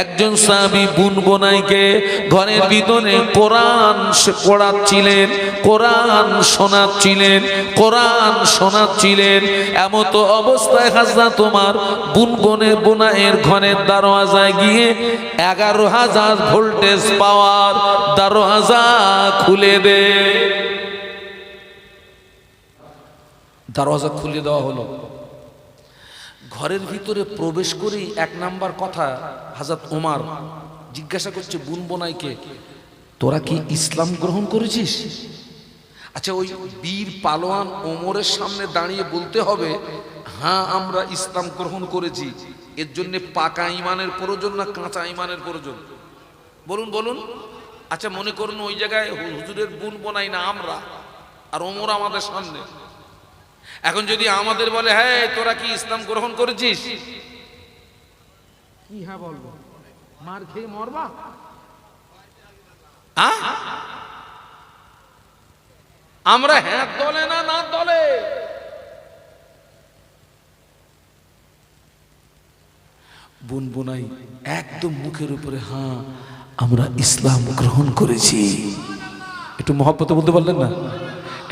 একজন সাহাবী বুন বোনাইকে ঘরের ভিতরে কোরআন পড়াচ্ছিলেন, কোরআন শোনাচ্ছিলেন। এমত অবস্থায় হযরত ওমর বুন বোনাইয়ের ঘরের দরওয়াজায় গিয়ে 11,000 ভোল্টেজ পাওয়ার দরওয়াজা খুলে দে। দরওয়াজা খুলে দেওয়া হলো। ঘরের ভিতরে প্রবেশ করেই 1 নাম্বার কথা হযরত ওমর জিজ্ঞাসা করছে বুন বোনাইকে, তোরা কি ইসলাম গ্রহণ করেছিস? আচ্ছা, ওই বীর পালোয়ান ওমরের সামনে দাঁড়িয়ে বলতে হবে হ্যাঁ আমরা ইসলাম গ্রহণ করেছি, এর জন্য পাকা ঈমানের প্রয়োজন না কাঁচা ঈমানের প্রয়োজন? বলুন। আচ্ছা, মনে করুন ওই জায়গায় হুজুরের বুন বোনাই না আমরা, আর ওমর আমাদের সামনে। এখন যদি আমাদের বলে হ্যাঁ তোরা কি ইসলাম গ্রহণ করেছিস, কি হ্যাঁ বলবো? মার খেয়ে মরবা? আমরা হ্যাঁ দলে না দলে। বুন বোনাই একদম মুখের উপরে হ্যাঁ আমরা ইসলাম গ্রহণ করেছি। একটু মহব্বতে বলতে পারলেন না?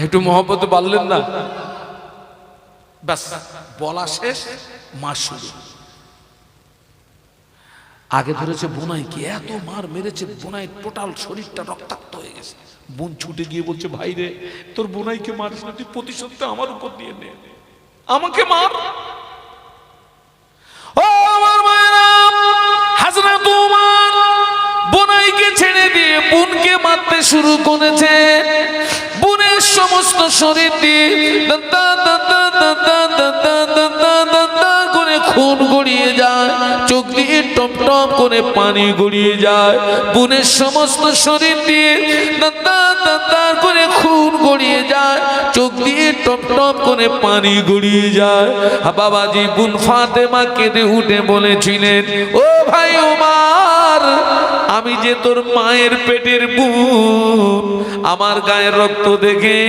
একটু মহব্বতে পারলেন না? বাস বলা শেষ, মার শুরু। আগে ধরেছে বোনাইকে, এত মার মেরেছে বোনাই টোটাল শরীরটা রক্তাক্ত হয়ে গেছে। বোন ছুটে গিয়ে বলছে ভাই রে, তোর বোনাইকে মারিস না, তুই প্রতিশোধটা আমার উপর নিয়ে নে, আমাকে মার। ও আমার মায়েরা, হযরত ওমর বোনাইকে ছেড়ে দিয়ে বোনকে মারতে শুরু করেছে। বোনের সমস্ত শরীর দিয়ে করে খুন গড়িয়ে যায়, চোখ দিয়ে টপ টপ করে পানি গড়িয়ে যায়। বোনের সমস্ত শরীর দিয়ে করে খুন গড়িয়ে যায়, চোখ দিয়ে টপ টপ করে পানি গড়িয়ে যায়। বাবাজি বুন ফাতেমা কেঁদে উঠে বলেছিলেন, ও ভাই ওমর, আমি যে তোর মায়ের পেটের বোন, আমার গায়ের রক্ত দেখে,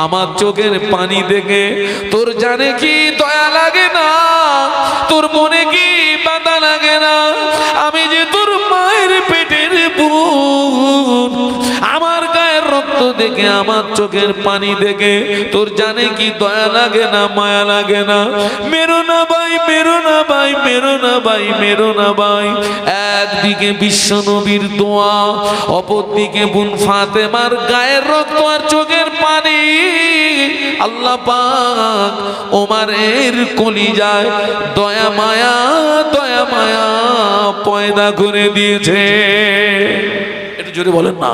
আমার চোখের পানি দেখে তোর জানে কি দয়া লাগে না? তোর মনে কি ব্যথা লাগে না? আমি যে তোর মায়ের পেটের বোন, আমার গায়ের রক্ত দেখে, আমার চোখের পানি দেখে তোর জানে কি দয়া লাগে না, মায়া লাগে না? মেরো না ভাই, মেরো না ভাই, মেরো না ভাই, মেরো না ভাই। একদিকে বিশ্ব নবীর দোয়া, অপরদিকে বুন ফাতেমার গায়ের রক্ত আর চোখের পানি। আল্লাহ পাক ওমরের কলিজায় দয়া মায়া পয়দা করে দিয়েছে। একটু জোরে বলেন না।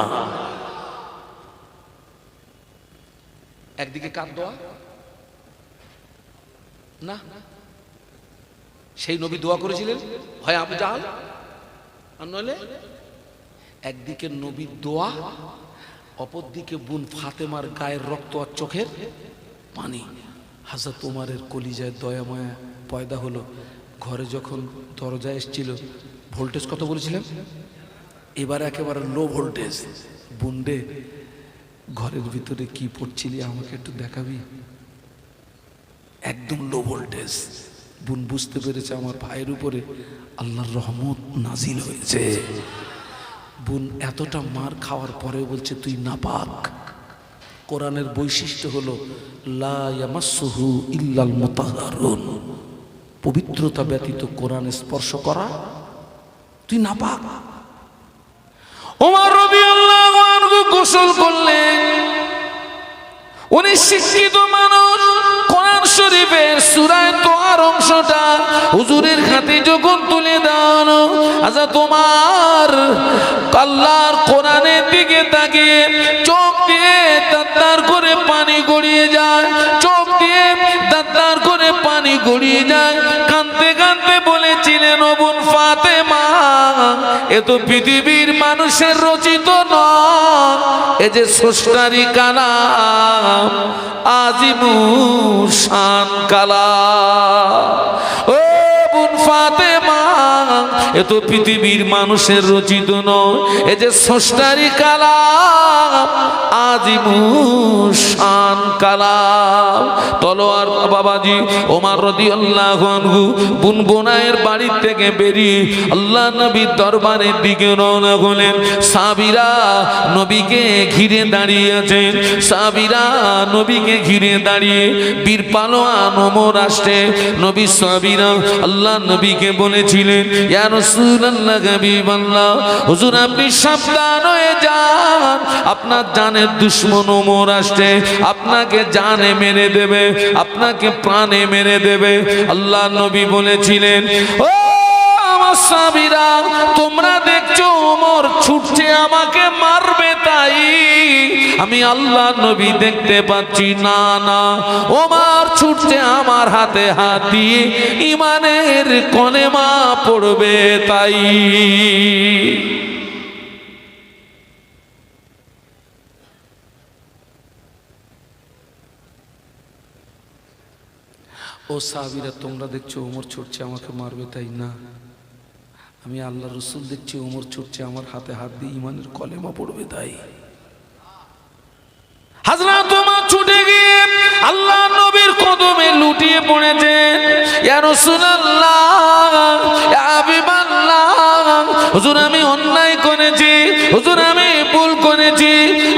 একদিকে কার দোয়া না, সেই নবী দোয়া করেছিলেন, হয় আবু জাহাল আর নইলে একদিকে নবীর দোয়া, অপরদিকে বুন ফাতেমার গায়ের রক্ত আর চোখের পানি। হযরত ওমরের কলিজায় দয়া মায়া পয়দা হলো। ঘরে যখন দরজা এসেছিল, ভোল্টেজ কত বলেছিলাম? এবার একেবারে লো ভোল্টেজ। বুনডে ঘরের ভিতরে কি পড়ছিলি আমাকে একটু দেখাবি? একদম লো ভোল্টেজ। বুন বুঝতে পেরেছে আমার ভাইয়ের উপরে আল্লাহর রহমত নাজিল হয়েছে। বুন এতটা মার খাওয়ার পরে বলছে তুই নাপাক। কোরআনের বৈশিষ্ট্য হলো লা ইয়ামাসসুহু ইল্লাল মুতাহহারুন, পবিত্রতা ব্যতীত কোরআন স্পর্শ করা তুই নাপাক। ওমর রাদিয়াল্লাহু আনহু গোসল করলেন। উনি শিক্ষিত মানুষ, কোরআন শরীফের সূরা তোহার অংশটা হুজুরের হাতে যখন তুলে দাও, হযরত ওমর আল্লাহর কোরআনের দিকে তাকিয়ে চোখ দিয়ে দাঁতার করে পানি গড়িয়ে যায়, চোখ দিয়ে দাঁতার করে পানি গড়িয়ে যায়। কাঁদতে কাঁদতে বলেছিলেন, ও বোন ফাতেমা, এ তো পৃথিবীর মানুষের রচিত নয়, এ যে স্রষ্টারই কালাম, আজিমুশ শান কালাম। ও বোন ফাতেমা, এ এ তো পৃথিবীর মানুষের রচিত নয়, এ যে স্রষ্টারই কালাম, আজিমুশ শান কালাম। তলোয়ার বাবাজি ওমর রাদিয়াল্লাহু আনহু বুনবুনায়ের বাড়ি থেকে বেরিয়ে আল্লাহ নবীর দরবারের দিকে রওনা হলেন। সাহাবীরা নবীকে ঘিরে দাঁড়িয়ে আছেন, সাহাবীরা নবীকে ঘিরে দাঁড়িয়ে বীর পালোয়ান ওমর আসছে। নবী সাহাবীরা আল্লাহ নবীকে বলেছিলেন, ইয়া রাসূলুল্লাহ হাবিবাল্লাহ, হুজুর আপনি সাবধান হয়ে যান, আপনার জানের দুশমন ওমর আসছে, আপনাকে জানে মেরে দেবে, আপনাকে প্রাণে মেরে দেবে। আল্লাহ নবী বলেছিলেন, ও আমার সাহাবীরা, তোমরা দেখছো ওমর ছুটছে আমাকে মারবে, তাই আমি আল্লাহ নবী দেখতে পাচ্ছি না, না ওমর ছুটছে আমার হাতে হাত দিয়ে ঈমানের কলেমা পড়বে, তাই। ও সাহাবীরা, তোমরা দেখছো ওমর ছুটছে আমাকে মারবে, তাই না আমি আল্লাহ রসুল দেখছি ওমর ছুটছে আমার হাতে হাত দিয়ে ঈমানের কলেমা পড়বে, তাই। হযরত ওমর ছুটে গিয়ে আল্লাহ নবীর কদমে লুটিয়ে পড়েছেন। ইয়া রাসূলুল্লাহ, ইয়া হাবিবাল্লাহ, হুজুর আমি অন্যায় করেছি, হুজুর আমি ভুল করেছি,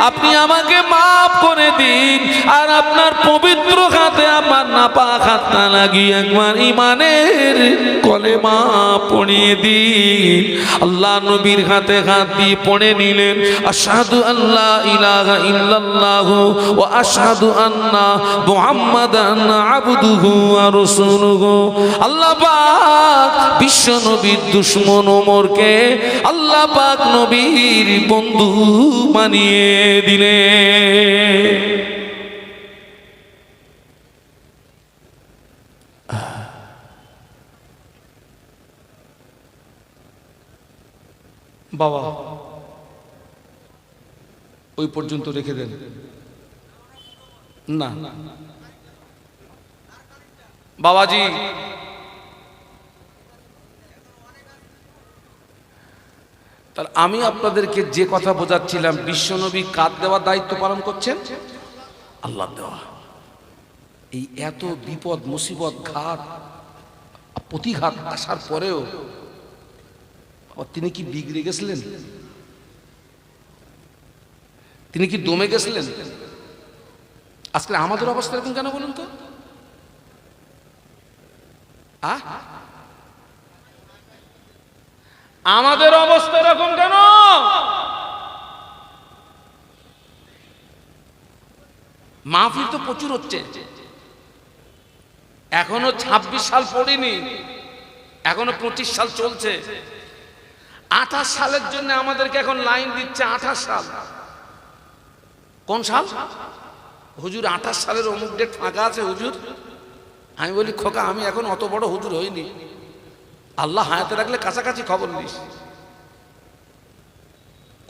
আপনি আমাকে মাফ করে দিন, আর আপনার পবিত্র হাতে আমার নাপাক হাতটা লাগিয়ে একবার ঈমানের কলেমা পড়িয়ে দিন। আল্লাহ নবীর হাতে হাত দিয়ে পড়ে নিলেন, আশহাদু আল্লা ইলাহা ইল্লাল্লাহু ওয়া আশহাদু আন্না মুহাম্মাদান আবদুহু ওয়া রাসূলুহু। আল্লাহ পাক বিশ্ব নবীর দুশমন ওমরকে আল্লাহ পাক নবীর বন্ধু বানিয়ে দিলেন। বাবা ওই পর্যন্ত রেখে দেন না বাবাজি। তাহলে আমি আপনাদেরকে যে কথা বোঝাচ্ছিলাম, বিশ্বনবী কাঁধ দেওয়ার দায়িত্ব পালন করছেন, আল্লাহ দেওয়া। এই এত বিপদ মুসিবত ঘাত প্রতিঘাত আসার পরেও তিনি কি বিগড়ে গেছিলেন? তিনি কি দমে গেছিলেন? আজকে আমাদের অবস্থা এরকম কেন বলুন তো? আমাদের অবস্থা এরকম কেন? মাহফিল তো প্রচুর হচ্ছে, এখনো 26 সাল পড়িনি, এখনো 25 সাল চলছে। 28 সালের জন্য আমাদেরকে এখন লাইন দিচ্ছে। 28 সাল কোন সাল? হুজুর 28 সালের অমুক ডেট ফাঁকা আছে হুজুর। আমি বলি, খোকা আমি এখন অত বড় হুজুর হইনি, আল্লাহ হায়াতে রাখলে কাছাকাছি খবর নিস।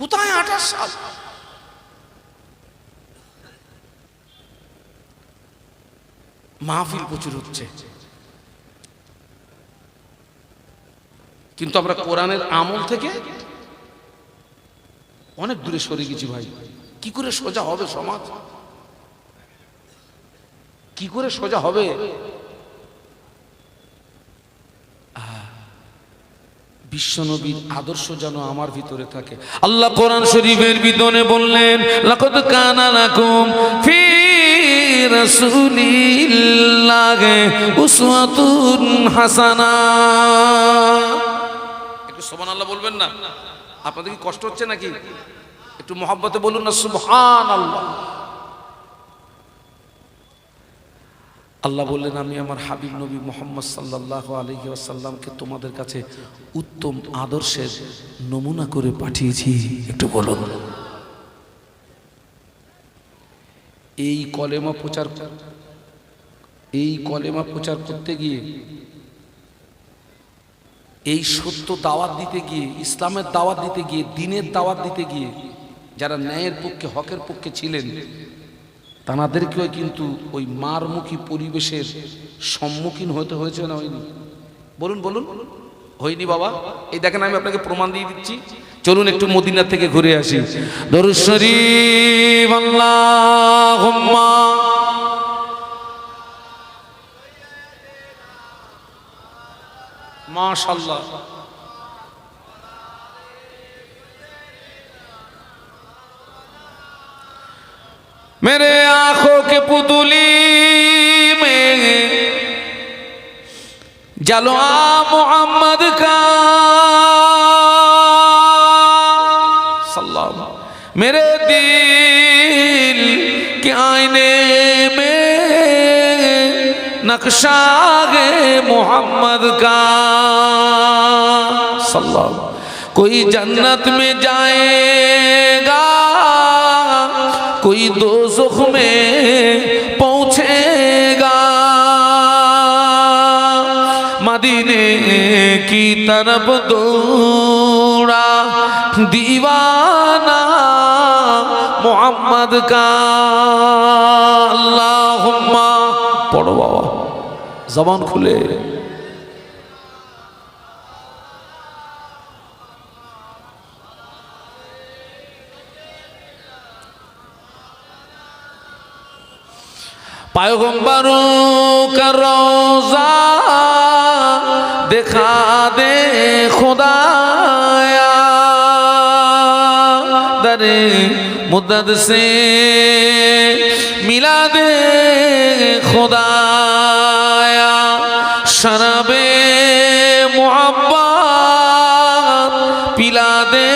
কোথায় 28 সাল? মাহফিল প্রচুর হচ্ছে, কিন্তু আমরা কোরআনের আমল থেকে অনেক দূরে সরে গেছি ভাই। কি করে সোজা হবে সমাজ? কি করে সোজা হবে? বিশ্বনবীর আদর্শ যেন আমার ভিতরে থাকে। আল্লাহ কোরআন শরীফের ভিতরে বললেন, লাকাদ কানা লাকুম ফি রাসূলিল্লাহি উসওয়াতুন হাসানা। একটু সুবহানাল্লাহ বলবেন না? আপনাদের কি কষ্ট হচ্ছে নাকি? একটু মহব্বতে বলুন না সুবহানাল্লাহ। আল্লাহ বললেন, আমি আমার হাবিব নবী মুহাম্মদ সাল্লাল্লাহু আলাইহি ওয়াসাল্লামকে তোমাদের কাছে উত্তম আদর্শের নমুনা করে পাঠিয়েছি। একটু বলুন। এই কলেমা প্রচার করতে গিয়ে, এই সত্য দাওয়াত দিতে গিয়ে, ইসলামের দাওয়াত দিতে গিয়ে, দ্বীনের দাওয়াত দিতে গিয়ে যারা ন্যায়ের পক্ষে হকের পক্ষে ছিলেন, তাদেরকেও কিন্তু ওই মারমুখী পরিবেশের সম্মুখীন হতে হয়েছে না হয়নি? বলুন বলুন। হয়নি বাবা। এই দেখেন আমি আপনাকে প্রমাণ দিয়ে দিচ্ছি। চলুন একটু মদিনা থেকে ঘুরে আসি। দরুদ শরীফ আল্লাহুম্মা माशाल्लाह। मेरे आंखों के पुतली में जलवा मोहम्मद का सल्लम, मेरे दिल के आईने में नक्शा है मोहम्मद का सल्लम। कोई जन्नत में जाएगा, कोई दोज़ख में पहुंचेगा, मदीने की तरफ दौड़ा दीवाना मोहम्मद का। अल्लाहुम्मा पढ़ो बाबा, जबान खुले। पैगंबरों का रोज़ा दिखा दे खुदाया, दरे मुद्दत से मिला दे खुदाया, शराबे मोहब्बत पिला दे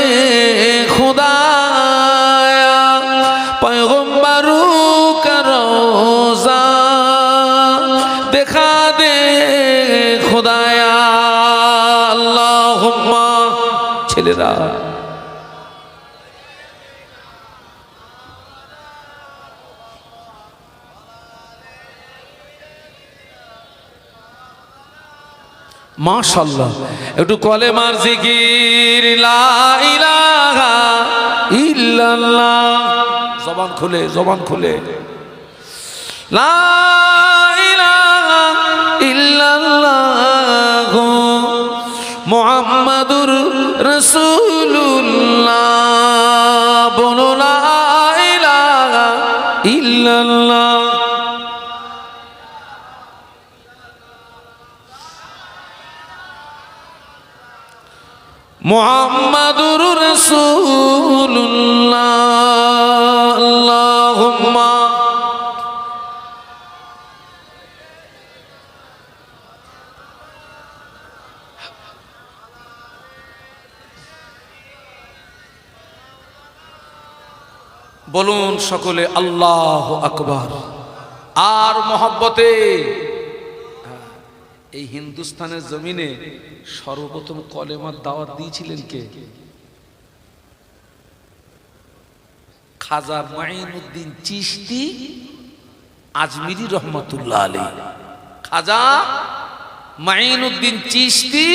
खुदाया, पैगंबरों का रोज़ा दिखा दे खुदाया। अल्लाहुम्मा ছেলেরা माशाल्लाह একটু কলেমার জিকির লা ইলাহা ইল্লাল্লাহ, জবান খুলে জবান খুলে। লা ইলাহা ইল্লাল্লাহ মুহাম্মাদুর রাসূলুল্লাহ, বলো লা ইলাহা ইল্লাল্লাহ। মুহাম্মাদুর রাসূলুল্লাহ। আল্লাহুম্মা বলুন সকলে আল্লাহু আকবার। আর মহব্বতে এই হিন্দুস্তানের জমিনে সর্বপ্রথম কলেমার দাওয়াত দিয়েছিলেন কে? খাজা মাইনুদ্দিন চিশতি আজমিরি রহমাতুল্লাহ আলাইহি। খাজা মাইনুদ্দিন চিশতি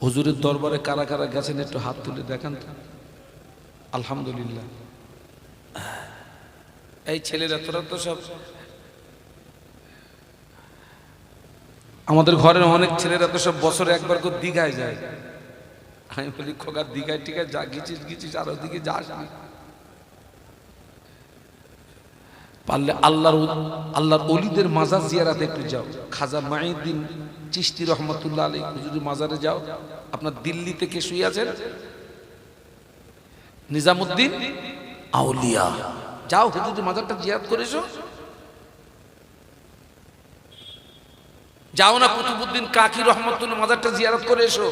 হুজুরের দরবারে কারা কারা গেছেন একটু হাত তুলে দেখান তো। আলহামদুলিল্লাহ। এই ছেলেরা তোরা তো সব আমাদের ঘরের অনেক ছেলেরা তো সব বছরে একবার করে দীঘায় যায়। আমি বলি খোকা দীঘায় টিকায় যা গেছিস আর ওদিকে যাস না, পারলে আল্লাহর ওলিদের মাজার জিয়ারাতে একটু যাও। খাজা মাইনুদ্দিন চিশতি রহমাতুল্লাহ আলাইহি হুজুরের মাজারে যাও। আপনার দিল্লিতে কে শুয়ে আছেন? নিজামুদ্দিন আউলিয়া, যাও হুজুরের মাজারটা জিয়ারত করে এসো। যাও না কুতুবউদ্দিন কাকি রহমাতুল্লাহ মাজারটা জিয়ারত করে এসো।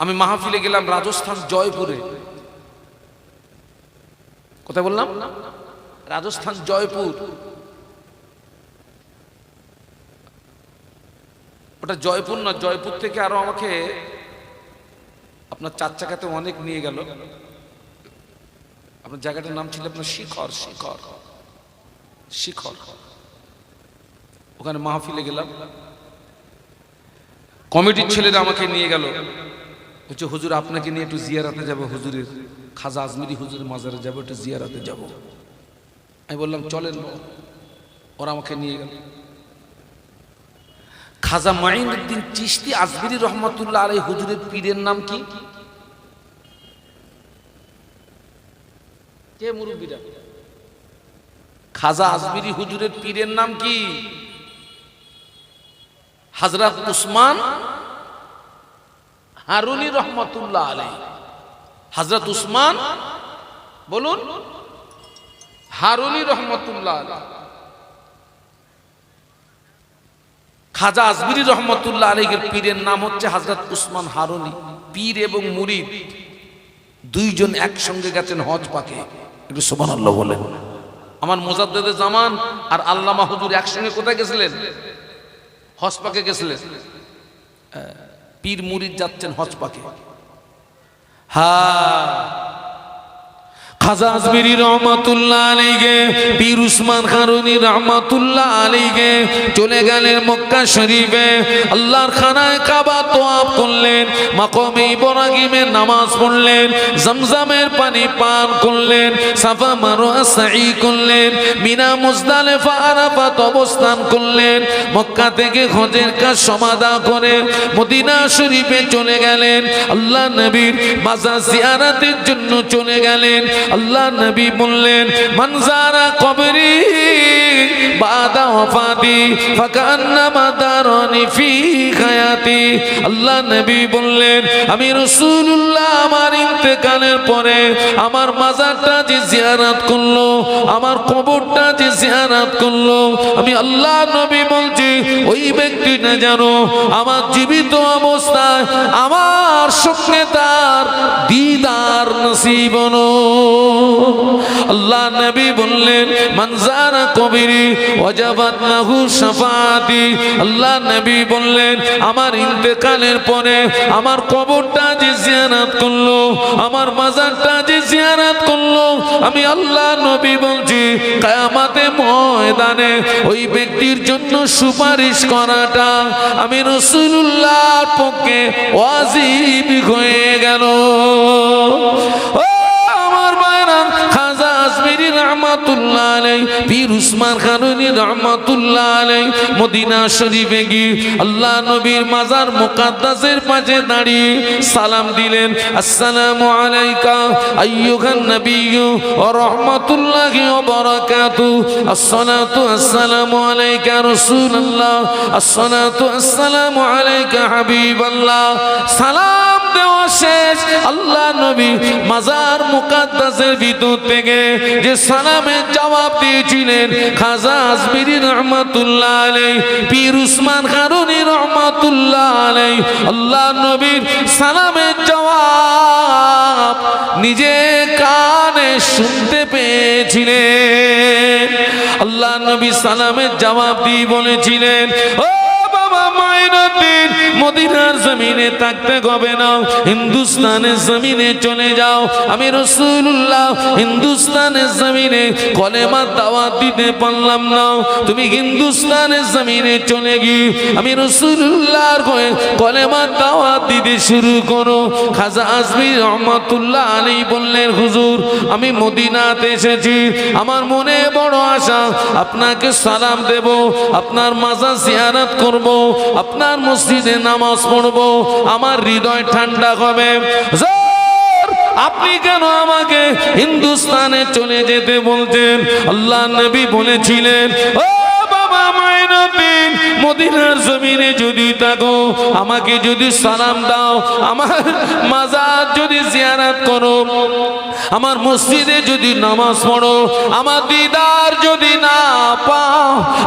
আমি মাহফিলে গেলাম রাজস্থান জয়পুরে। কোথায় বললাম? রাজস্থান জয়পুর। ওটা জয়পুর না, জয়পুর থেকে আরো আমাকে আপনার 4 চাকাতে অনেক নিয়ে গেল। আপনার জায়গাটার নাম ছিল আপনার শিখর। শিখর শিখর ওখানে মাহফিলে গেলাম। কমিটির ছেলেরা আমাকে নিয়ে গেল, বলছে হুজুর আপনাকে নিয়ে একটু জিয়ারাতে যাব, হুজুরের খাজা আজমিরি হুজুরের মাজারে যাব, একটু জিয়ারাতে যাব। আমি বললাম চলেন, ওরা আমাকে নিয়ে গেল। খাজা মাইনুদ্দিন চিশতি আজমিরি রহমাতুল্লাহ আলাইহি হুজুরের পীরের নাম কি? কে মুরব্বীরা? খাজা আজমিরি হুজুরের পীরের নাম কি? হযরত উসমান হারুনি রহমাতুল্লাহ আলাইহি। হযরত উসমান বলুন হারুনি রহমাতুল্লাহ আলাইহি। খাজা আজমিরি রহমাতুল্লাহ আলাইহির পীরের নাম হচ্ছে হযরত উসমান হারুনি। পীর এবং মুরিদ দুইজন একসঙ্গে গেছেন হজ পাকে। একটু সুবহানাল্লাহ বলেন। আমার মুজাদ্দেদে জামান আর আল্লামা হুজুর একসঙ্গে কোথায় গেছিলেন? হজ পাকে গেছিলেন। পীর মুরিদ যাচ্ছেন হজ পাকে। হ্যাঁ, খাজা আজমিরি রহমাতুল্লাহ আলাইহি পীর উসমান হারুনি রহমাতুল্লাহ আলাইহি চলে গেলেন মক্কা শরীফে। আল্লাহর খানায় কাবা তওয়াফ করলেন, মাকামে ইব্রাহিমের নামাজ পড়লেন, জমজমের পানি পান করলেন, সাফা মারওয়া সাই করলেন, মিনা মুজদালিফা আরাফাত অবস্থান করলেন। মক্কা থেকে হজের কাজ সমাধা করে মদিনা শরীফে চলে গেলেন। আল্লাহ নবীর মাজার জিয়ারতের জন্য চলে গেলেন। আল্লাহ নবী বললেন মানজারা কবরি বাদা ওয়াফাতি ফাকান্নামা দারানি ফি হায়াতি। আল্লাহ নবী বললেন আমি রাসূলুল্লাহ আমার ইন্তেকালের পরে আমার মাজারটা যে জিয়ারত করলো, আমার কবরটা যে জিয়ারত করলো, আমি আল্লাহ নবী বলছি ওই ব্যক্তিটা জানো আমার জীবিত অবস্থায় আমার সঙ্গে তার দিদার নসিব হলো। আল্লাহ নবী বললেন মানজারা কবরি ওয়াজাবাত লাহু শাফাআতি। আল্লাহ নবী বললেন আমার ইন্তেকালের পরে আমার কবরটা যে জিয়ারত করলো, আমার মাজারটা যে জিয়ারত করলো, আমি আল্লাহ নবী বলছি কিয়ামতে ময়দানে ওই ব্যক্তির জন্য সুপারিশ করাটা আমি রাসূলুল্লাহর পক্ষে ওয়াজিব হয়ে গেল। খাজা আজমিরি রহমাতুল্লাহ আলাইহি পীর উসমান হারুনি রহমাতুল্লাহ আলাইহি মদিনা শরীফে গিয়ে আল্লাহ নবীর মাজার মুকাদ্দাসের পাশে দাঁড়িয়ে সালাম দিলেন, আসসালামু আলাইকা আইয়ুহান নাবিয়্যু ওয়া রাহমাতুল্লাহি ওয়া বারাকাতুহু, আসসালাতু আসসালামু আলাইকা রাসূলুল্লাহ, আসসালাতু আসসালামু আলাইকা হাবিবাল্লাহ। সালাম দেওয়া শেষ। আল্লাহ নবী মাজার মুকাদ্দাসের ভিতর থেকে যে সালামের জবাব দিয়েছিলেন খাজা আজমিরি রহমাতুল্লাহ আলাইহি পীর উসমান হারুনি রহমাতুল্লাহ আলাইহি আল্লাহ নবীর সালামের জবাব নিজে কানে শুনতে পেয়েছিলেন। আল্লাহ নবী সালামের জবাব দিয়ে বলেছিলেন ও বাবা মাইনুদ্দিন মদিনার জমিনে থাকতে হবে না, হিন্দুস্তানের জমিনে চলে যাও। আমি রাসূলুল্লাহ হিন্দুস্তানের জমিনে কলেমা দাওয়াত দিতে পারলাম না, তুমি হিন্দুস্তানের জমিনে চলে গিয়ে আমি রাসূলুল্লাহর হয়ে কলেমা দাওয়াত দিতে শুরু করো। খাজা আজমিরি রহমাতুল্লাহ আলাইহি বললেন হুজুর আমি মদিনাতে এসেছি, আমার মনে বড় আশা আপনাকে সালাম দেব, আপনার মাজার জিয়ারত করব, আপনার মসজিদে নামাজ পড়ব, আমার হৃদয় ঠান্ডা হবে। আপনি কেন আমাকে হিন্দুস্তানে চলে যেতে বলছেন? আল্লাহ নবী বলেছিলেন ও বাবা মাইনুদ্দিন মদিনার জমিনে যদি থাকো আমাকে যদি সালাম দাও, আমার মাজার যদি জিয়ারত করো, আমার মসজিদে যদি নামাজ পড়ো, আমার দিদার যদি না পাও,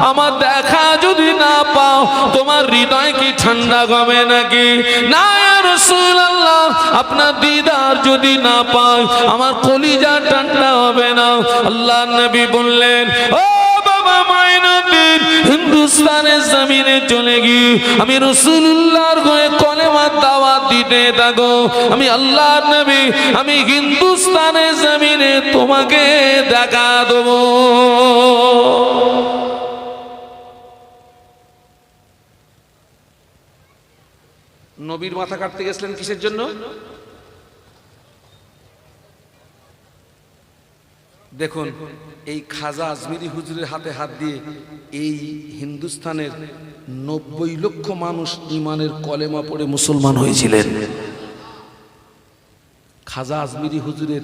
আমার দেখা যদি না পাও, তোমার হৃদয় কি ঠান্ডা হবে নাকি? না ইয়া রাসূলুল্লাহ, আপনার দিদার যদি না পাই আমার কলিজা ঠান্ডা হবে না। আল্লাহ নবী বললেন ও বাবা মাইনুদ্দিন হিন্দুস্তানের জমিনে চলে গিয়ে আমি রাসূলুল্লাহর হয়ে কলেমা দাওয়াত দিতে থাকো। আমি আল্লাহ নবী আমি হিন্দুস্তানের জমিনে তোমাকে দেখা দেব। নবীর মাথা কাটতে গেছিলেন কিসের জন্য? দেখুন এই খাজা আজমিরি হুজুরের হাতে হাত দিয়ে এই হিন্দুস্তানের 90 লক্ষ মানুষ ইমানের কলেমা পড়ে মুসলমান হয়েছিলেন। খাজা আজমিরি হুজুরের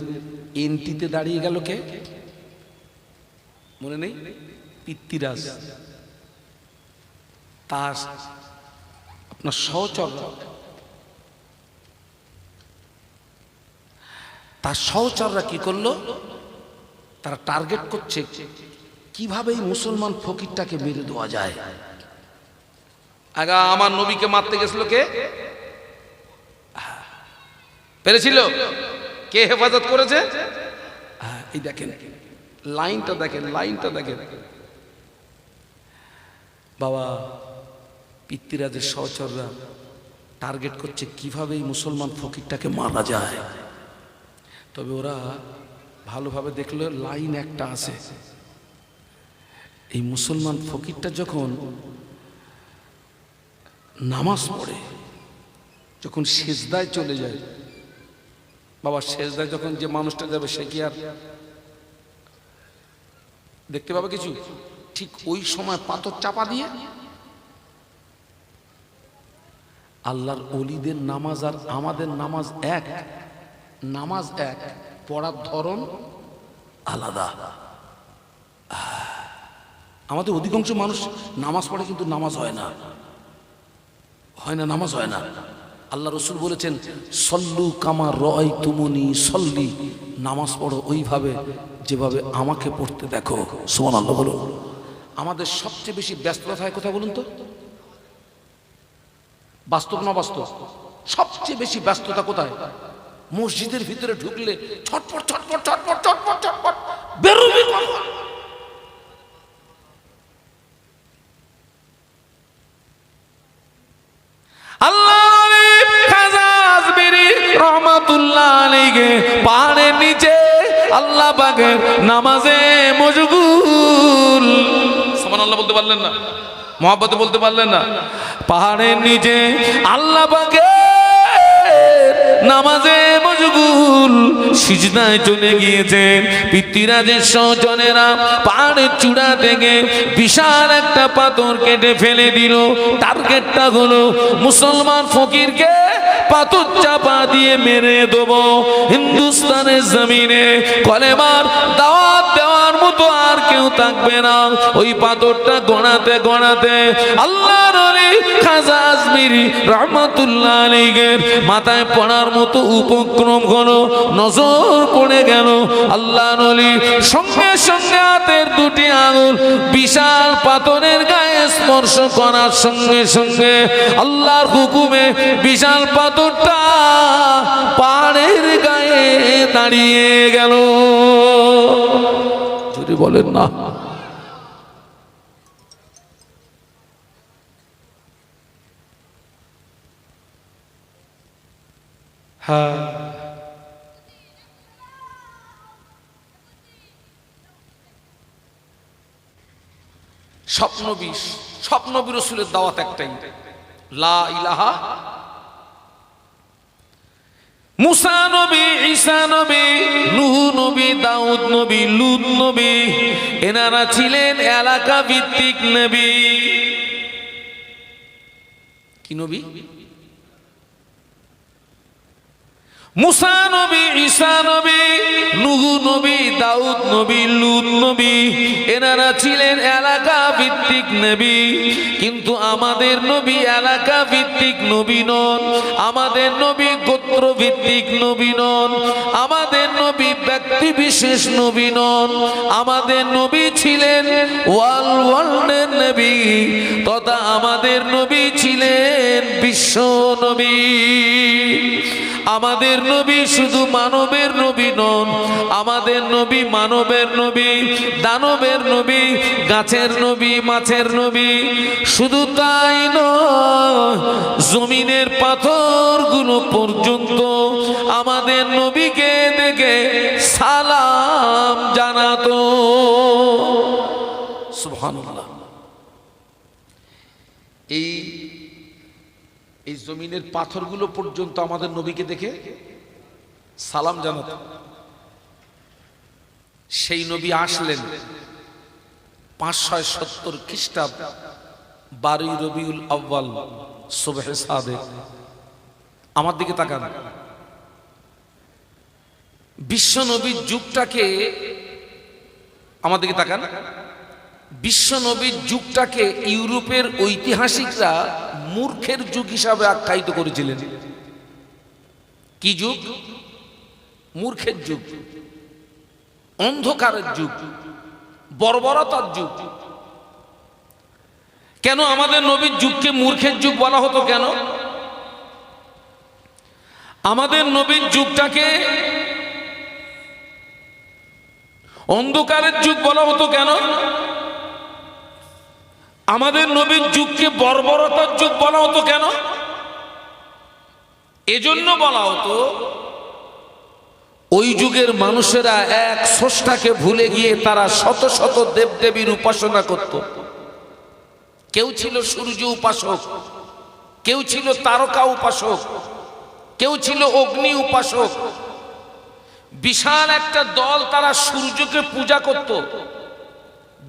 এন্ট্রিতে দাঁড়িয়ে গেল কে মনে নেই? পিতৃরাজ, তার আপনার সহচর, তার সহচররা কি করলো? তারা টার্গেট করছে কিভাবে এই মুসলমান ফকিরটাকে মেরে দেওয়া যায়। আগা আমার নবীকে মারতে গেছিল কে? পেরেছিল? কে হেফাজত করেছে? এই দেখেন লাইনটা, দেখেন লাইনটা দেখেন। বাবা পিতৃরাজের সহচররা টার্গেট করছে কিভাবে এই মুসলমান ফকিরটাকে মারা যায়। তবে ওরা ভালোভাবে দেখলে লাইন একটা আছে। এই মুসলমান ফকিরটা যখন নামাজ পড়ে, যখন সেজদায় চলে যায়, বাবা সেজদায় যখন যে মানুষটা যাবে সে কি আর দেখতে পাবে কিছু? ঠিক ওই সময় পাথর চাপা দিয়ে আল্লাহর ওলিদের নামাজ আর আমাদের নামাজ এক, নামাজ এক, পড়ার ধরন আলাদা। আমাদের অধিকাংশ মানুষ নামাজ পড়ে কিন্তু নামাজ হয় না, নামাজ হয় না। আল্লাহ রসুল বলেছেন সল্লু কামা রয় তুমনি সল্লি, নামাজ পড়ো ওইভাবে যেভাবে আমাকে পড়তে দেখো। সুবহানাল্লাহ বলো। আমাদের সবচেয়ে বেশি ব্যস্ততা হয় কোথায় বলুন তো? বাস্তব না বাস্তব? সবচেয়ে বেশি ব্যস্ততা কোথায়? মসজিদের ভিতরে ঢুকলে ছটপট ছটপট ছটপট ছটপট ছটপট বেরোবি কখন? আল্লাহ খাজা আজমিরি রহমাতুল্লাহ আলাইহি পাহাড়ের নিচে আল্লাহ পাকের নামাজে মশগুল। সুবহানাল্লাহ বলতে পারলেন না? মহব্বতে বলতে পারলেন না? পাহাড়ের নিচে আল্লাহ পাকের নামাজে মশগুল, সিজদায় চলে গিয়েছেন। পিতৃরাজের সহচরেরা পাহাড়ের চূড়া থেকে বিশাল একটা পাথর কেটে ফেলে দিল। টার্গেটটা হলো মুসলমান ফকিরকে পাথর চাপা দিয়ে মেরে দেবো। হিন্দুস্তানের জমিনে কলেমার দাওয়াত দেওয়ার মতো আর কেউ থাকবে না। ওই পাথরটা গড়াতে গড়াতে আল্লাহর ওলি খাজা আজমিরি রহমাতুল্লাহ আলাইহির মাথায় পড়ার মতো উপক্রম হলো। নজর পড়ে গেল আল্লাহর ওলি সঙ্গে সঙ্গে হাতের দুটি আঙুল বিশাল পাথরের গায়ে স্পর্শ করার সঙ্গে সঙ্গে আল্লাহর হুকুমে বিশাল পাথরটা পাহাড়ের গায়ে দাঁড়িয়ে গেল। যদি বলেন না, হ্যাঁ স্বপ্নবী রাসূলের দাওয়াত একটাই, লা ইলাহা। মুসা নবী, ঈসা নবী, নূহ নবী, দাউদ নবী, লূত নবী, এনারা ছিলেন এলাকা ভিত্তিক নবী। কি নবী? মুসা নবী, ঈসা নবী, নূহ নবী, দাউদ নবী, লূত নবী, এনারা ছিলেন এলাকা ভিত্তিক নবী। কিন্তু আমাদের নবী এলাকা ভিত্তিক নবী নন, আমাদের নবী গোত্র ভিত্তিক নবী নন, আমাদের নবী ব্যক্তি বিশেষ নবী নন। আমাদের নবী ছিলেন ওয়ার্ল্ডের নবী, তথা আমাদের নবী ছিলেন বিশ্ব নবী। আমাদের নবী শুধু মানবের নবী নন, আমাদের নবী মানবের নবী, দানবের নবী, গাছের নবী, মাছের নবী। শুধু তাই নয়, জমিনের পাথরগুলো পর্যন্ত আমাদের নবীকে দেখে সালাম জানাতো। সুবহানাল্লাহ। এই জমিনের পাথরগুলো পর্যন্ত আমাদের নবীকে দেখে সালাম জানাতো। সেই নবী আসলেন 570 খ্রিস্টাব্দ 12 রবিউল আউয়াল সুবহে সাদেক। আমার দিকে তাকান। বিশ্ব নবীর যুগটাকে, আমার দিকে তাকান, বিশ্ব নবীর যুগটাকে ইউরোপের ঐতিহাসিকরা মূর্খের যুগ হিসাবে আখ্যায়িত করেছিলেন। কি যুগ? মূর্খের যুগ, অন্ধকারের যুগ, বর্বরতার যুগ। কেন আমাদের নবীর যুগকে মূর্খের যুগ বলা হতো? কেন আমাদের নবীর যুগটাকে অন্ধকারের যুগ বলা হতো? কেন আমাদের নবীর যুগকে বর্বরতার যুগ বলা হতো? কেন? এজন্য বলা হতো, ওই যুগের মানুষেরা এক স্রষ্টাকে ভুলে গিয়ে তারা শত শত দেবদেবীর উপাসনা করত। কেউ ছিল সূর্য উপাসক, কেউ ছিল তারকা উপাসক, কেউ ছিল অগ্নি উপাসক। বিশাল একটা দল তারা সূর্যকে পূজা করত,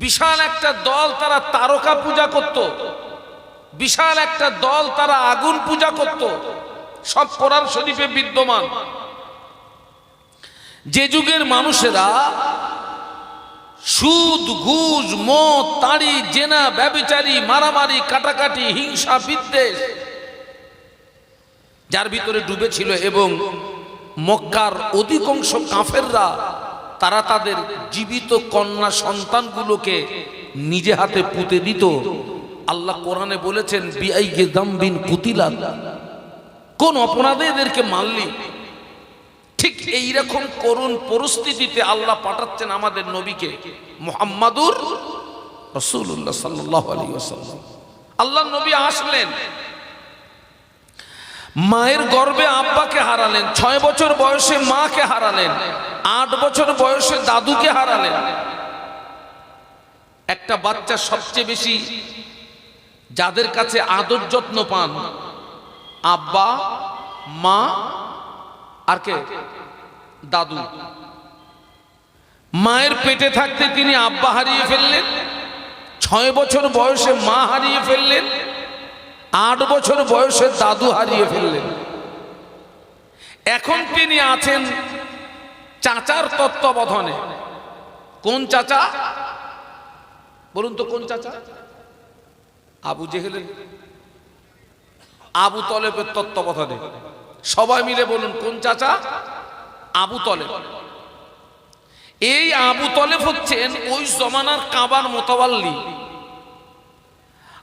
বিশাল একটা দল তারা তারকা পূজা করত, বিশাল একটা দল তারা আগুন পূজা করত। সব কোরআন শরীফে বিদ্যমান। যে যুগের মানুষেরা সুদ, ঘুষ, মদ, তাড়ি, জেনা, ব্যভিচারী, মারামারি, কাটাকাটি, হিংসা, বিদ্বেষ যার ভিতরে ডুবেছিল, এবং মক্কার অধিকাংশ কাফেররা তারা তাদের জীবিত কন্যা সন্তানগুলোকে নিজে হাতে পুঁতে দিত। আল্লাহ কোরআনে বলেছেন, বিআইয়ি যামবিন কুতিলাত, কোন অপরাধে এদেরকে মারলি। ঠিক এইরকম করুণ পরিস্থিতিতে আল্লাহ পাঠাচ্ছেন আমাদের নবীকে, মুহাম্মাদুর রাসূলুল্লাহ সাল্লাল্লাহু আলাইহি ওয়াসাল্লাম। আল্লাহর নবী আসলেন, মায়ের গর্ভে আব্বাকে হারালেন, 6 বছর বয়সে মাকে হারালেন, 8 বছর বয়সে দাদুকে হারালেন। একটা বাচ্চা সবচেয়ে বেশি যাদের কাছে আদর যত্ন পান, আব্বা, মা আর কে? দাদু। মায়ের পেটে থাকতে তিনি আব্বা হারিয়ে ফেললেন, 6 বছর বয়সে মা হারিয়ে ফেললেন, 8 বছর বয়সে দাদু হারিয়ে ফেললেন। এখন তিনি আছেন চাচার তত্ত্বাবধানে। কোন চাচা বলুন তো? কোন চাচা? আবু জেহেলের, আবু তলেবের তত্ত্বাবধানে। সবাই মিলে বলুন, কোন চাচা? আবু তলেব। এই আবু তলেব হচ্ছেন ওই জমানার কাবার মোতাওয়াল্লি।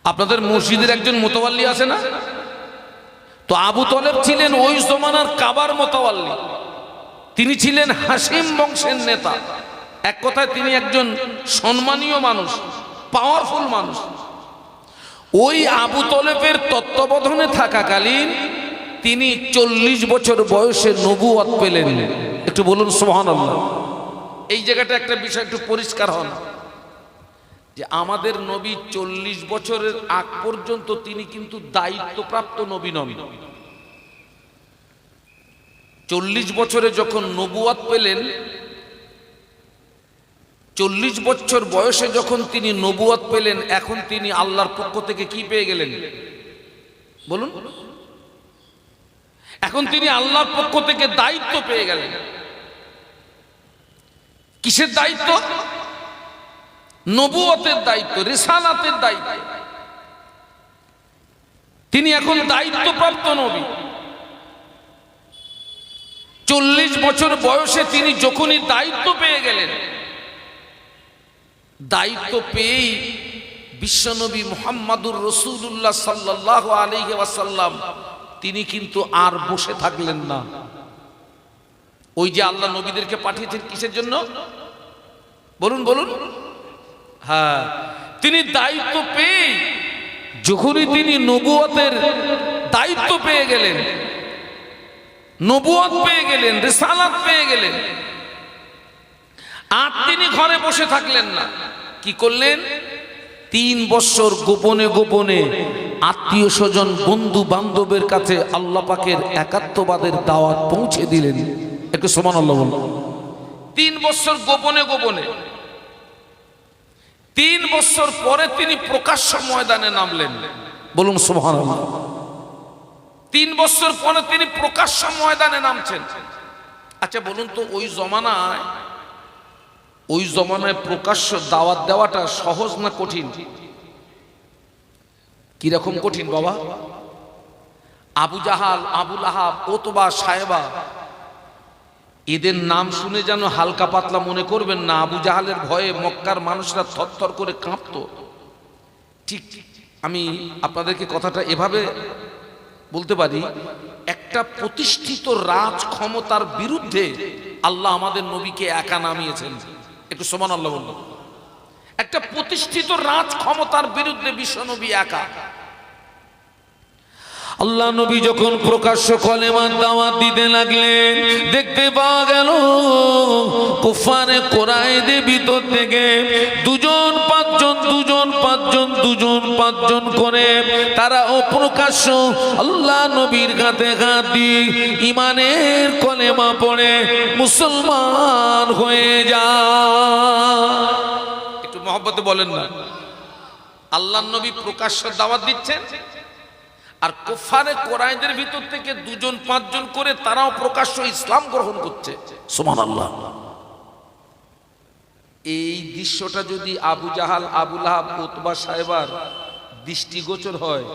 আপনাদের মসজিদের একজন মোতাওয়াল্লি আছে না? তো আবু তলেব ছিলেন ওই জমানার কাবার মোতাওয়াল্লি। তিনি ছিলেন হাসিম বংশের নেতা। এক কথায় তিনি একজন সম্মানীয় মানুষ, পাওয়ারফুল মানুষ। ওই আবু তলেবের তত্ত্বাবধানে থাকাকালীন তিনি 40 বছর বয়সে নবুয়ত পেলেন। একটু বলুন সুবহানাল্লাহ। এই জায়গাটা একটা বিষয় একটু পরিষ্কার হন, যে আমাদের নবী 40 বছরের আগ পর্যন্ত তিনি কিন্তু দায়িত্বপ্রাপ্ত নবী নন। 40 বছরে যখন নবুয়ত পেলেন, 40 বছর বয়সে যখন তিনি নবুয়ত পেলেন, এখন তিনি আল্লাহর পক্ষ থেকে কি পেয়ে গেলেন বলুন? এখন তিনি আল্লাহর পক্ষ থেকে দায়িত্ব পেয়ে গেলেন। কিসের দায়িত্ব? নবুয়তের দায়িত্ব, রিসালাতের দায়িত্ব। তিনি এখন দায়িত্বপ্রাপ্ত নবী। 40 বছর বয়সে তিনি যখনই দায়িত্ব পেয়ে গেলেন, দায়িত্ব পেয়েই বিশ্বনবী মুহাম্মাদুর রাসূলুল্লাহ সাল্লাল্লাহু আলাইহি ওয়াসাল্লাম তিনি কিন্তু আর বসে থাকলেন না। ওই যে আল্লাহ নবীদেরকে পাঠিয়েছেন কিসের জন্য বলুন? বলুন। হ্যাঁ, তিনি দায়িত্ব পেয়ে যখনই তিনি নবুয়তের দায়িত্ব পেয়ে গেলেন, নবুয়ত পেয়ে গেলেন, রিসালাত পেয়ে গেলেন, আর তিনি ঘরে বসে থাকলেন না। কি করলেন? 3 বছর গোপনে গোপনে আত্মীয় স্বজন, বন্ধু বান্ধবের কাছে আল্লাহ পাকের একাত্মবাদের দাওয়াত পৌঁছে দিলেন। একটু সুবহানাল্লাহ বলুন। 3 বছর গোপনে গোপনে, 3 বছর পরে তিনি প্রকাশ্য ময়দানে নামলেন। বলুন সুবহানাল্লাহ। 3 বছর পরে তিনি প্রকাশ্য ময়দানে নামছেন। আচ্ছা বলুন তো, ওই জমানায় প্রকাশ্য দাওয়াত দেওয়াটা সহজ না কঠিন? কিরকম কঠিন বাবা? আবু জাহাল, আবু লাহাব, উতবা, সায়বা, এদের নাম শুনে যেন হালকা পাতলা মনে করবেন না। আবু জাহালের ভয়ে মক্কার মানুষরা থরথর করে কাঁপতো। ঠিক আমি আপনাদেরকে কথাটা এভাবে বলতে পারি, একটা প্রতিষ্ঠিত রাজ ক্ষমতার বিরুদ্ধে আল্লাহ আমাদের নবীকে একা নামিয়েছেন। একটু সুবহানাল্লাহ বলুন। একটা প্রতিষ্ঠিত রাজ ক্ষমতার বিরুদ্ধে বিশ্ব নবী একা। আল্লাহ নবী যখন প্রকাশ্য কলেমার দাওয়াত দিতে লাগলেন, দেখতে পাওয়া গেল কুফারে কুরাইশদের ভিতর থেকে 2 জন 5 জন করে তারা অপ্রকাশ্য আল্লাহ নবীর কাছে হাত দিয়ে ঈমানের কলেমা পড়ে মুসলমান হয়ে যায়। একটু মহব্বতে বলেন না। আল্লাহ নবী প্রকাশ্য দাওয়াত দিচ্ছেন, আর কুফারে কুরাইশদের ভিতর থেকে 2 জন 5 জন করে তারাও প্রকাশ্য ইসলাম গ্রহণ করছে। সুবহানাল্লাহ। এই দৃশ্যটা যদি আবু জাহাল, আবু লাহাব, উতবা, সায়বার দৃষ্টিগোচর হয়,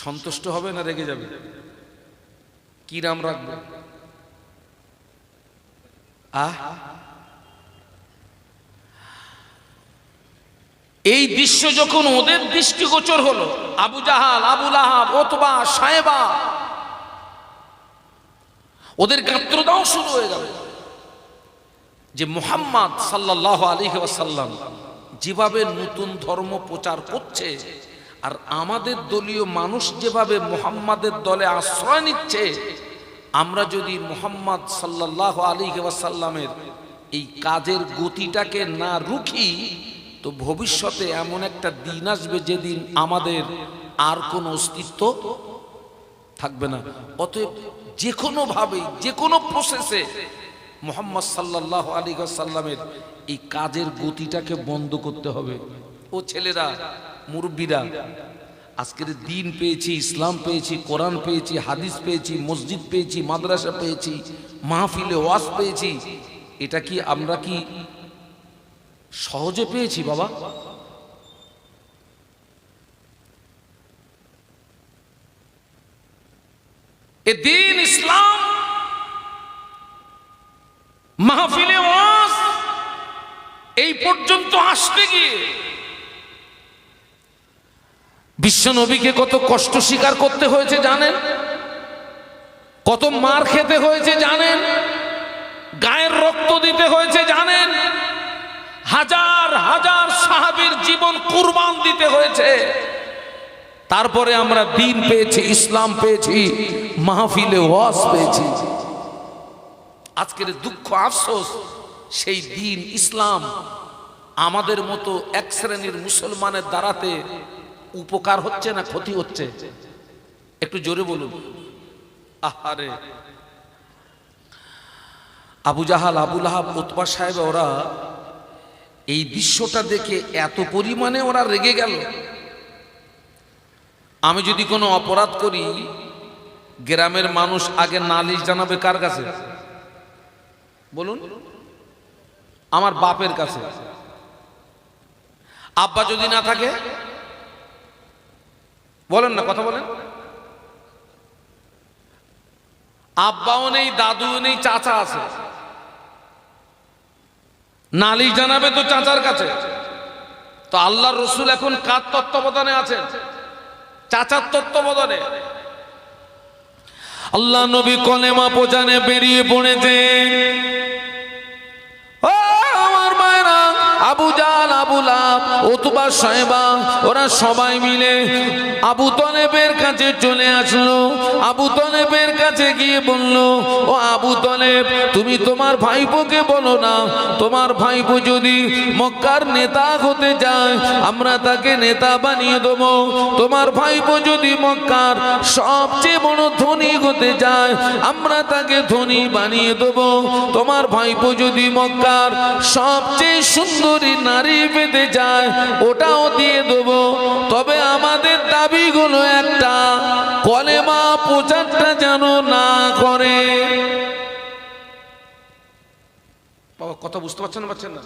সন্তুষ্ট হবে না রেগে যাবে? কি নাম রাখবে? এই দৃশ্য যখন ওদের দৃষ্টিগোচর হলো, আবু জাহাল, আবু লাহাব, উতবা, সায়বা, ওদের গাত্রদাহ শুরু হয়ে গেল যে মুহাম্মদ সাল্লাল্লাহু আলাইহি ওয়াসাল্লাম যেভাবে নতুন ধর্ম প্রচার করছে, আর আমাদের দলীয় মানুষ যেভাবে মুহাম্মাদের দলে আশ্রয় নিচ্ছে, আমরা যদি মুহাম্মদ সাল্লাল্লাহু আলাইহি ওয়াসাল্লামের এই কাজের গতিটাকে না রুখি, তো ভবিষ্যতে এমন একটা দিন আসবে যেদিন আমাদের আর কোনো অস্তিত্ব থাকবে না। অতএব যে কোনোভাবে, যে কোনো প্রসেসে মুহাম্মদ সাল্লাল্লাহু আলাইহি ওয়াসাল্লামের এই কাজের গতিটাকে বন্ধ করতে হবে। ও ছেলেরা, মুরব্বীরা, আজকের দিন পেয়েছি, ইসলাম পেয়েছি, কোরআন পেয়েছি, হাদিস পেয়েছি, মসজিদ পেয়েছি, মাদ্রাসা পেয়েছি, মাহফিলে ওয়াজ পেয়েছি, এটা কি আমরা কি সহজে পেয়েছি বাবা? এ দিন ইসলাম, মাহফিলে ওয়াজ এই পর্যন্ত আসতে গিয়ে বিশ্ব নবীকে কত কষ্ট স্বীকার করতে হয়েছে জানেন? কত মার খেতে হয়েছে জানেন? গায়ের রক্ত দিতে হয়েছে জানেন? হাজার হাজার সাহাবীর জীবন কুরবান দিতে হয়েছে। তারপরে আমরা দিন পেয়েছি, ইসলাম পেয়েছি, মাহফিলে ওয়াজ পেয়েছি। আজকের দুঃখ আফসোস, সেই দিন ইসলাম আমাদের মতো এক শ্রেণীর মুসলমানের দ্বারাতে উপকার হচ্ছে না ক্ষতি হচ্ছে? একটু জোরে বলুন। আহারে, আবু জাহাল, আবু লাহাব, উতবা সাহেব, ওরা এই দৃশ্যটা দেখে এত পরিমাণে ওরা রেগে গেল। আমি যদি কোনো অপরাধ করি, গ্রামের মানুষ আগে নালিশ জানাবে কার কাছে? বলুন। আমার বাপের কাছে। আব্বা যদি না থাকে, বলেন না, কথা বলেন। আব্বাও নেই, দাদুও নেই, চাচা আছে, নালিশ জানাবে তো চাচার কাছে। তো আল্লাহর রসুল এখন কার তত্ত্বাবধানে আছেন? চাচার তত্ত্বাবধানে। আল্লাহ নবী কলেমা প্রচারে বেরিয়ে পড়েছে। ও আমার মায়েরা, আবু জাহাল, আবু আবু লাহাব, উতবা, শায়বা ওরা সবাই মিলে আবু তলেবের কাছে চলে আসলো। আবু তলেবের কাছে গিয়ে বলল, ও আবু তলেব, তুমি তোমার ভাইপোকে বলো না, তোমার ভাইপো যদি মক্কার নেতা হতে যায় আমরা তাকে নেতা বানিয়ে দেবো। তোমার ভাইপো যদি মক্কার সবচেয়ে বড় ধনী হতে যায় আমরা তাকে ধনী বানিয়ে দেবো। তোমার ভাইপো যদি মক্কার সবচেয়ে সুন্দরী নারী পেতে যায় ওটাও দিয়ে দেবো। তবে আমাদের দাবিগুলো একটা, কলেমা প্রচারটা যেন না করে। বাবা কথা বুঝতে পারছেন না?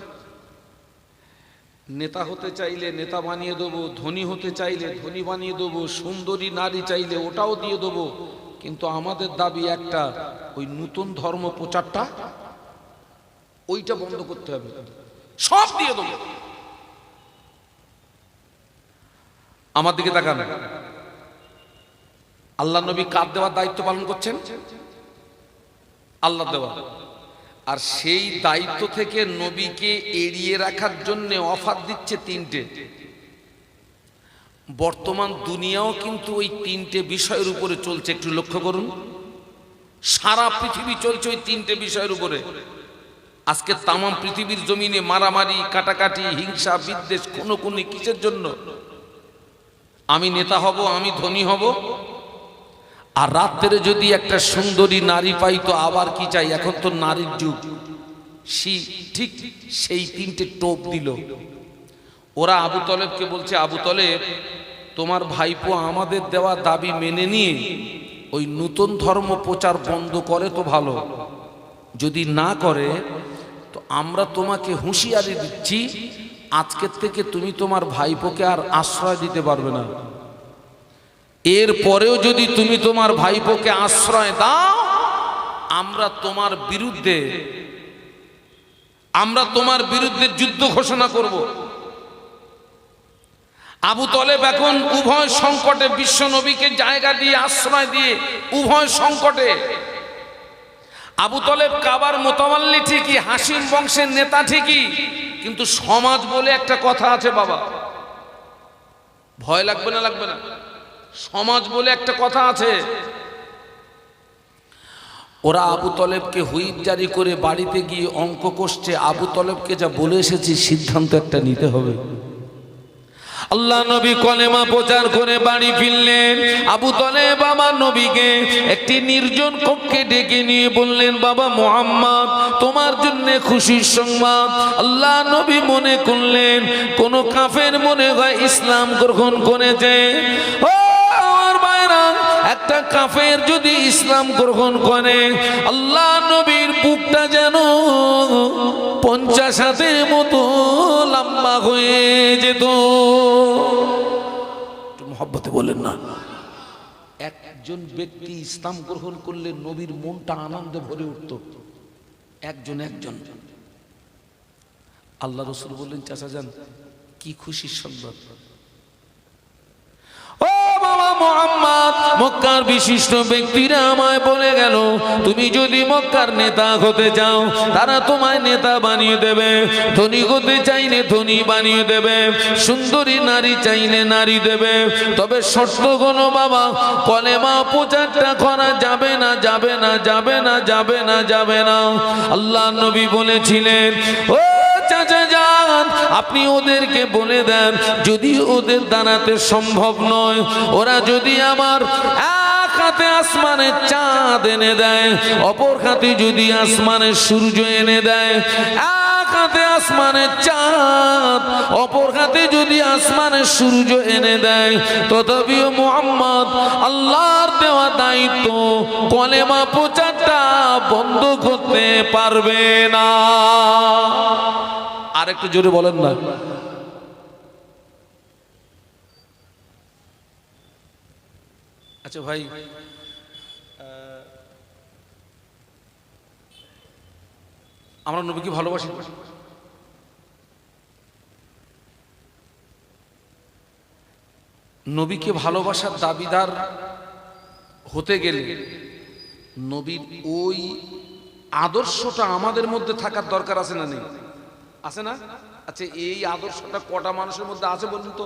নেতা হতে চাইলে নেতা বানিয়ে দেবো, ধনী হতে চাইলে ধনী বানিয়ে দেবো, সুন্দরী নারী চাইলে ওটাও দিয়ে দেবো, কিন্তু আমাদের দাবি একটা, ওই নতুন ধর্ম প্রচারটা ওইটা বন্ধ করতে হবে, সব দিয়ে দেবো। আমার দিকে তাকান, আল্লাহ নবী কার দেওয়ার দায়িত্ব পালন করছেন? আল্লাহ দেওয়া। আর সেই দায়িত্ব থেকে নবীকে এড়িয়ে রাখার জন্য অফার দিচ্ছে তিনটে। বর্তমান দুনিয়াও কিন্তু ওই তিনটে বিষয়ের উপরে চলছে, একটু লক্ষ্য করুন। সারা পৃথিবী চলছে ওই তিনটে বিষয়ের উপরে। আজকে তামাম পৃথিবীর জমিনে মারামারি, কাটাকাটি, হিংসা, বিদ্বেষ, খুনোখুনি কিসের জন্য? আমি নেতা হব, আমি ধনী হব, আর রাত্রে যদি একটা সুন্দরী নারী পাই তো আবার কি চাই? এখন তো নারীর যুগ। ঠিক সেই তিনটে টোপ দিল। ওরা আবু তলেবকে বলছে, আবু তলেব, তোমার ভাইপো আমাদের দেওয়া দাবি মেনে নিয়ে ওই নতুন ধর্ম প্রচার বন্ধ করে তো ভালো, যদি না করে তো আমরা তোমাকে হুঁশিয়ারি দিচ্ছি, আজকের থেকে তুমি তোমার ভাইপোকে আর আশ্রয় দিতে পারবে না। এর পরেও যদি তুমি তোমার ভাইপোকে আশ্রয় দাও আমরা তোমার বিরুদ্ধে যুদ্ধ ঘোষণা করব। আবু তলেব এখন উভয় সংকটে, বিশ্ব নবীকে জায়গা দিয়ে আশ্রয় দিয়ে উভয় সংকটে। আবু তলেব কাবার মোতাওয়াল্লি ঠিকই, হাসিম বংশের নেতা ঠিকই, কিন্তু সমাজ বলে একটা কথা আছে বাবা, ভয় লাগবে না? লাগবে না? সমাজ বলে একটা কথা আছে। ওরা আবু তলেবকে হুইপ জারি করে বাড়িতে গিয়ে অঙ্ক কষছে, আবু তলেবকে যা বলে এসেছি সিদ্ধান্ত একটা নিতে হবে। আল্লাহ নবী কলেমা প্রচার করে বাড়ি ফিরলেন। আবু তলেব আমার নবীকে একটি নির্জন কক্ষে ডেকে নিয়ে বললেন, বাবা মুহাম্মদ, তোমার জন্য খুশির সংবাদ। আল্লাহ নবী মনে করলেন কোন কাফের মনে হয় ইসলাম গ্রহণ করেছে। ও আমার ভাইরা, একটা কাফের যদি ইসলাম গ্রহণ করে আল্লাহ নবীর বুকটা যেন 50 হাতের মতো লম্বা হয়ে যেত। মহব্বতে বলেন না। একজন ব্যক্তি ইসলাম গ্রহণ করলে নবীর মনটা আনন্দে ভরে উঠত। একজন। আল্লাহ রসুল বললেন, চাচা যান, কি খুশির সংবাদ। ও বাবা মুহাম্মদ, মক্কার বিশিষ্ট ব্যক্তিরা আমায় বলে গেল, তুমি যদি মক্কার নেতা হতে চাও তারা তোমায় নেতা বানিয়ে দেবে, ধনী হতে চাইলে ধনী বানিয়ে দেবে, সুন্দরী নারী চাইলে নারী দেবে, তবে শর্ত হলো বাবা, কলেমা প্রচারটা করা যাবে না, যাবে না, যাবে না, যাবে না, যাবে না। আল্লাহ নবী বলেছিলেন, ও চাচা যান, আপনি ওদেরকে বলে দেন, যদি ওদের দাঁড়াতে সম্ভব নয়, ওরা যদি আমার এক হাতে আসমানের চাঁদ এনে দেয়, অপর হাতে যদি আসমানের সূর্য এনে দেয়, এক হাতে আসমানের চাঁদ, অপর হাতে যদি আসমানের সূর্য এনে দেয়, তথাপিও মুহাম্মদ আল্লাহর দেওয়া দায়িত্ব কলেমা প্রচারটা বন্ধ করতে পারবে না। আর একটু জোরে বলেন না। আচ্ছা ভাই, আমরা নবীকে ভালোবাসি। নবীকে ভালোবাসার দাবিদার হতে গেলে নবীর ওই আদর্শটা আমাদের মধ্যে থাকার দরকার আছে না নেই? আছে না? আচ্ছা এই আদর্শটা কটা মানুষের মধ্যে আছে বলুন তো?